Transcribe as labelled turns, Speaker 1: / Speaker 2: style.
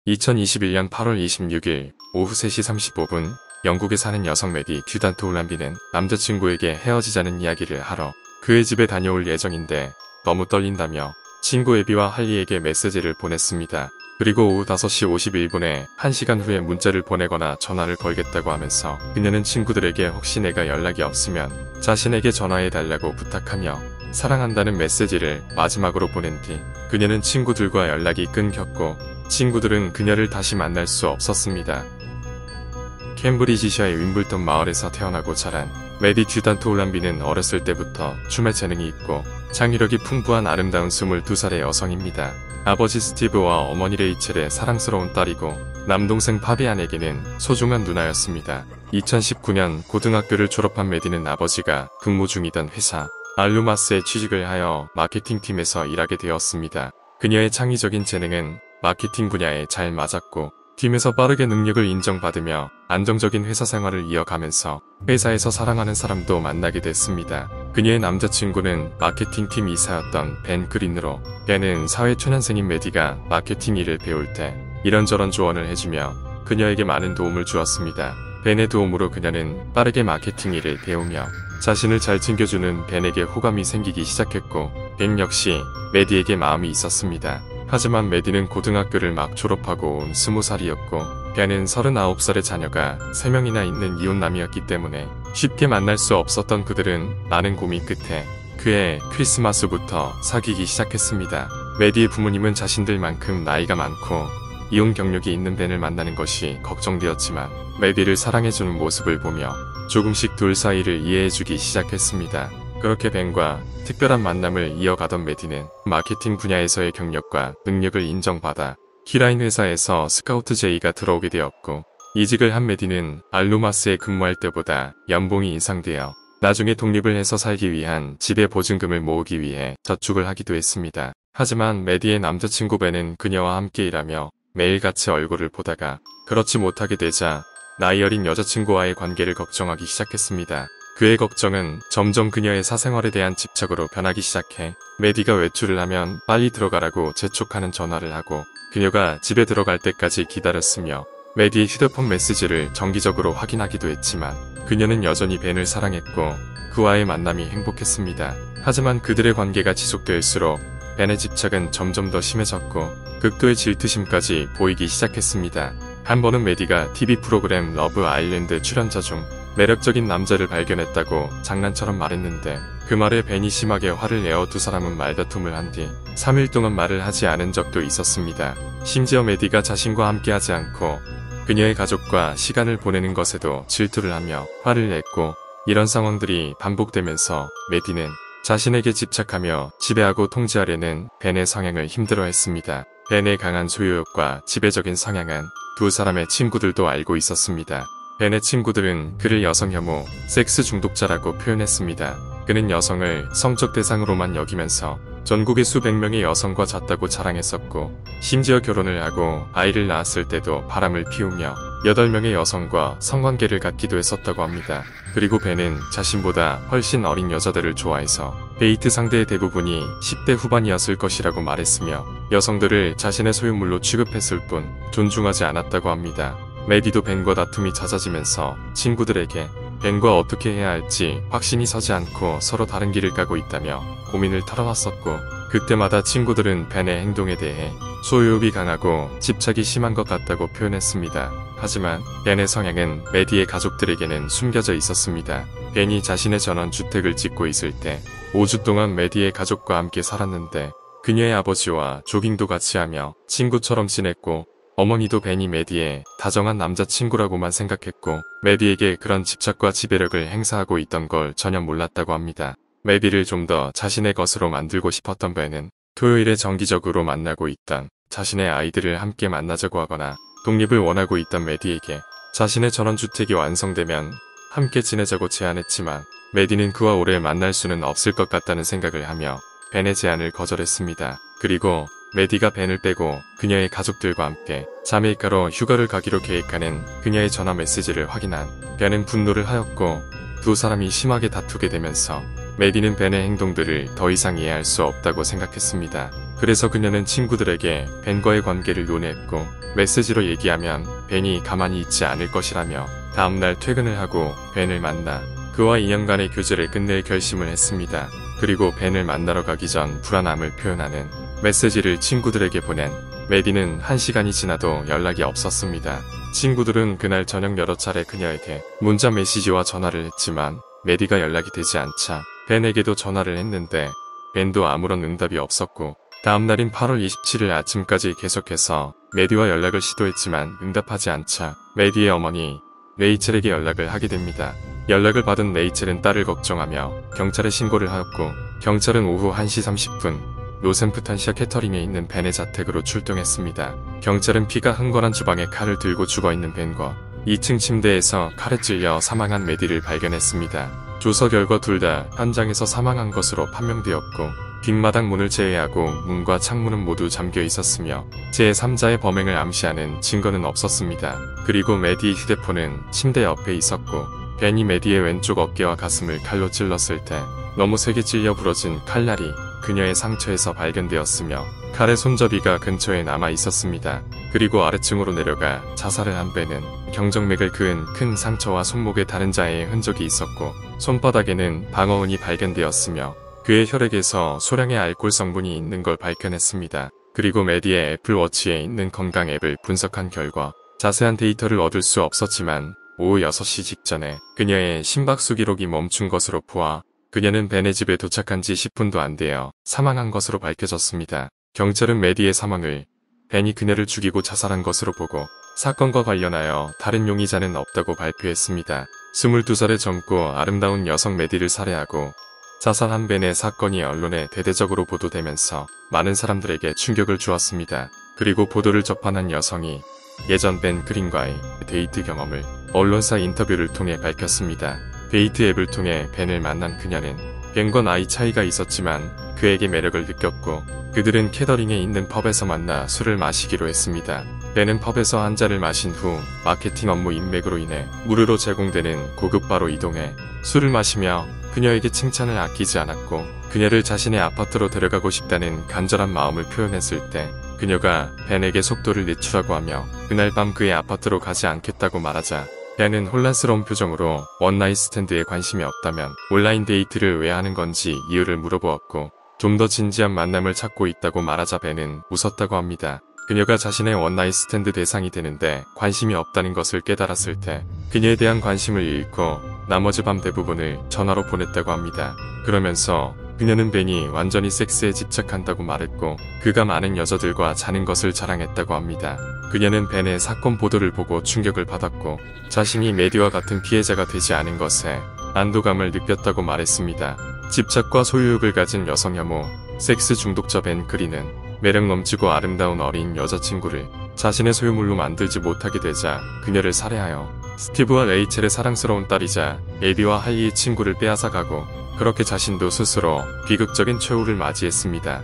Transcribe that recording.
Speaker 1: 2021년 8월 26일 오후 3시 35분 영국에 사는 여성 메디 듀단트 올란비는 남자친구에게 헤어지자는 이야기를 하러 그의 집에 다녀올 예정인데 너무 떨린다며 친구 에비와 할리에게 메시지를 보냈습니다. 그리고 오후 5시 51분에 1시간 후에 문자를 보내거나 전화를 걸겠다고 하면서 그녀는 친구들에게 혹시 내가 연락이 없으면 자신에게 전화해달라고 부탁하며 사랑한다는 메시지를 마지막으로 보낸 뒤 그녀는 친구들과 연락이 끊겼고 친구들은 그녀를 다시 만날 수 없었습니다. 캠브리지셔의 윈블던 마을에서 태어나고 자란 메디 듀단트 올란비는 어렸을 때부터 춤에 재능이 있고 창의력이 풍부한 아름다운 22살의 여성입니다. 아버지 스티브와 어머니 레이첼의 사랑스러운 딸이고 남동생 파비안에게는 소중한 누나였습니다. 2019년 고등학교를 졸업한 메디는 아버지가 근무 중이던 회사 알루마스에 취직을 하여 마케팅팀에서 일하게 되었습니다. 그녀의 창의적인 재능은 마케팅 분야에 잘 맞았고 팀에서 빠르게 능력을 인정받으며 안정적인 회사 생활을 이어가면서 회사에서 사랑하는 사람도 만나게 됐습니다. 그녀의 남자친구는 마케팅팀 이사였던 벤 그린으로 벤은 사회초년생인 메디가 마케팅 일을 배울 때 이런저런 조언을 해주며 그녀에게 많은 도움을 주었습니다. 벤의 도움으로 그녀는 빠르게 마케팅 일을 배우며 자신을 잘 챙겨주는 벤에게 호감이 생기기 시작했고 벤 역시 메디에게 마음이 있었습니다. 하지만 메디는 고등학교를 막 졸업하고 온 20살이었고 벤은 39살의 자녀가 3명이나 있는 이혼남이었기 때문에 쉽게 만날 수 없었던 그들은 많은 고민 끝에 그해 크리스마스부터 사귀기 시작했습니다. 메디의 부모님은 자신들만큼 나이가 많고 이혼 경력이 있는 벤을 만나는 것이 걱정되었지만 메디를 사랑해주는 모습을 보며 조금씩 둘 사이를 이해해주기 시작했습니다. 그렇게 벤과 특별한 만남을 이어가던 메디는 마케팅 분야에서의 경력과 능력을 인정받아 키라인 회사에서 스카우트 제의가 들어오게 되었고 이직을 한 메디는 알루마스에 근무할 때보다 연봉이 인상되어 나중에 독립을 해서 살기 위한 집의 보증금을 모으기 위해 저축을 하기도 했습니다. 하지만 메디의 남자친구 벤은 그녀와 함께 일하며 매일같이 얼굴을 보다가 그렇지 못하게 되자 나이 어린 여자친구와의 관계를 걱정하기 시작했습니다. 그의 걱정은 점점 그녀의 사생활에 대한 집착으로 변하기 시작해 메디가 외출을 하면 빨리 들어가라고 재촉하는 전화를 하고 그녀가 집에 들어갈 때까지 기다렸으며 메디의 휴대폰 메시지를 정기적으로 확인하기도 했지만 그녀는 여전히 벤을 사랑했고 그와의 만남이 행복했습니다. 하지만 그들의 관계가 지속될수록 벤의 집착은 점점 더 심해졌고 극도의 질투심까지 보이기 시작했습니다. 한 번은 메디가 TV 프로그램 러브 아일랜드 출연자 중 매력적인 남자를 발견했다고 장난처럼 말했는데 그 말에 벤이 심하게 화를 내어 두 사람은 말다툼을 한 뒤 3일 동안 말을 하지 않은 적도 있었습니다. 심지어 메디가 자신과 함께하지 않고 그녀의 가족과 시간을 보내는 것에도 질투를 하며 화를 냈고 이런 상황들이 반복되면서 메디는 자신에게 집착하며 지배하고 통제하려는 벤의 성향을 힘들어했습니다. 벤의 강한 소유욕과 지배적인 성향은 두 사람의 친구들도 알고 있었습니다. 벤의 친구들은 그를 여성 혐오, 섹스 중독자라고 표현했습니다. 그는 여성을 성적 대상으로만 여기면서 전국의 수백 명의 여성과 잤다고 자랑했었고 심지어 결혼을 하고 아이를 낳았을 때도 바람을 피우며 8명의 여성과 성관계를 갖기도 했었다고 합니다. 그리고 벤은 자신보다 훨씬 어린 여자들을 좋아해서 데이트 상대의 대부분이 10대 후반이었을 것이라고 말했으며 여성들을 자신의 소유물로 취급했을 뿐 존중하지 않았다고 합니다. 메디도 벤과 다툼이 잦아지면서 친구들에게 벤과 어떻게 해야 할지 확신이 서지 않고 서로 다른 길을 가고 있다며 고민을 털어놨었고 그때마다 친구들은 벤의 행동에 대해 소유욕이 강하고 집착이 심한 것 같다고 표현했습니다. 하지만 벤의 성향은 메디의 가족들에게는 숨겨져 있었습니다. 벤이 자신의 전원주택을 짓고 있을 때 5주 동안 메디의 가족과 함께 살았는데 그녀의 아버지와 조깅도 같이 하며 친구처럼 지냈고 어머니도 벤이 메디의 다정한 남자친구라고만 생각했고 메디에게 그런 집착과 지배력을 행사하고 있던 걸 전혀 몰랐다고 합니다. 메디를 좀 더 자신의 것으로 만들고 싶었던 벤은 토요일에 정기적으로 만나고 있던 자신의 아이들을 함께 만나자고 하거나 독립을 원하고 있던 메디에게 자신의 전원주택이 완성되면 함께 지내자고 제안했지만 메디는 그와 오래 만날 수는 없을 것 같다는 생각을 하며 벤의 제안을 거절했습니다. 그리고 메디가 벤을 빼고 그녀의 가족들과 함께 자메이카로 휴가를 가기로 계획하는 그녀의 전화 메시지를 확인한 벤은 분노를 하였고 두 사람이 심하게 다투게 되면서 메디는 벤의 행동들을 더 이상 이해할 수 없다고 생각했습니다. 그래서 그녀는 친구들에게 벤과의 관계를 논했고 메시지로 얘기하면 벤이 가만히 있지 않을 것이라며 다음날 퇴근을 하고 벤을 만나 그와 2년간의 교제를 끝낼 결심을 했습니다. 그리고 벤을 만나러 가기 전 불안함을 표현하는 메시지를 친구들에게 보낸 메디는 1시간이 지나도 연락이 없었습니다. 친구들은 그날 저녁 여러 차례 그녀에게 문자 메시지와 전화를 했지만 메디가 연락이 되지 않자 벤에게도 전화를 했는데 벤도 아무런 응답이 없었고 다음날인 8월 27일 아침까지 계속해서 메디와 연락을 시도했지만 응답하지 않자 메디의 어머니 레이첼에게 연락을 하게 됩니다. 연락을 받은 레이첼은 딸을 걱정하며 경찰에 신고를 하였고 경찰은 오후 1시 30분 로센프탄시아 캐터링에 있는 벤의 자택으로 출동했습니다. 경찰은 피가 흥건한 주방에 칼을 들고 죽어있는 벤과 2층 침대에서 칼에 찔려 사망한 메디를 발견했습니다. 조사 결과 둘 다 현장에서 사망한 것으로 판명되었고 뒷마당 문을 제외하고 문과 창문은 모두 잠겨 있었으며 제3자의 범행을 암시하는 증거는 없었습니다. 그리고 메디의 휴대폰은 침대 옆에 있었고 벤이 메디의 왼쪽 어깨와 가슴을 칼로 찔렀을 때 너무 세게 찔려 부러진 칼날이 그녀의 상처에서 발견되었으며 칼의 손잡이가 근처에 남아 있었습니다. 그리고 아래층으로 내려가 자살을 한 벤은 경정맥을 그은 큰 상처와 손목에 다른 자의 흔적이 있었고 손바닥에는 방어운이 발견되었으며 그의 혈액에서 소량의 알코올 성분이 있는 걸 밝혀냈습니다. 그리고 메디의 애플워치에 있는 건강 앱을 분석한 결과 자세한 데이터를 얻을 수 없었지만 오후 6시 직전에 그녀의 심박수 기록이 멈춘 것으로 보아 그녀는 벤의 집에 도착한 지 10분도 안 되어 사망한 것으로 밝혀졌습니다. 경찰은 메디의 사망을 벤이 그녀를 죽이고 자살한 것으로 보고 사건과 관련하여 다른 용의자는 없다고 발표했습니다. 22살의 젊고 아름다운 여성 메디를 살해하고 자살한 벤의 사건이 언론에 대대적으로 보도되면서 많은 사람들에게 충격을 주었습니다. 그리고 보도를 접한 여성이 예전 벤 그린과의 데이트 경험을 언론사 인터뷰를 통해 밝혔습니다. 데이트 앱을 통해 벤을 만난 그녀는 벤과 나이 차이가 있었지만 그에게 매력을 느꼈고 그들은 캐더링에 있는 펍에서 만나 술을 마시기로 했습니다. 벤은 펍에서 한 잔을 마신 후 마케팅 업무 인맥으로 인해 무료로 제공되는 고급 바로 이동해 술을 마시며 그녀에게 칭찬을 아끼지 않았고 그녀를 자신의 아파트로 데려가고 싶다는 간절한 마음을 표현했을 때 그녀가 벤에게 속도를 늦추라고 하며 그날 밤 그의 아파트로 가지 않겠다고 말하자 벤은 혼란스러운 표정으로 원나잇 스탠드에 관심이 없다면 온라인 데이트를 왜 하는 건지 이유를 물어보았고 좀 더 진지한 만남을 찾고 있다고 말하자 벤은 웃었다고 합니다. 그녀가 자신의 원나잇 스탠드 대상이 되는데 관심이 없다는 것을 깨달았을 때 그녀에 대한 관심을 잃고 나머지 밤 대부분을 전화로 보냈다고 합니다. 그러면서 그녀는 벤이 완전히 섹스에 집착한다고 말했고 그가 많은 여자들과 자는 것을 자랑했다고 합니다. 그녀는 벤의 사건 보도를 보고 충격을 받았고 자신이 메디와 같은 피해자가 되지 않은 것에 안도감을 느꼈다고 말했습니다. 집착과 소유욕을 가진 여성 혐오, 섹스 중독자 벤 그린은 매력 넘치고 아름다운 어린 여자친구를 자신의 소유물로 만들지 못하게 되자 그녀를 살해하여 스티브와 레이첼의 사랑스러운 딸이자 에디와 할리의 친구를 빼앗아가고 그렇게 자신도 스스로 비극적인 최후를 맞이했습니다.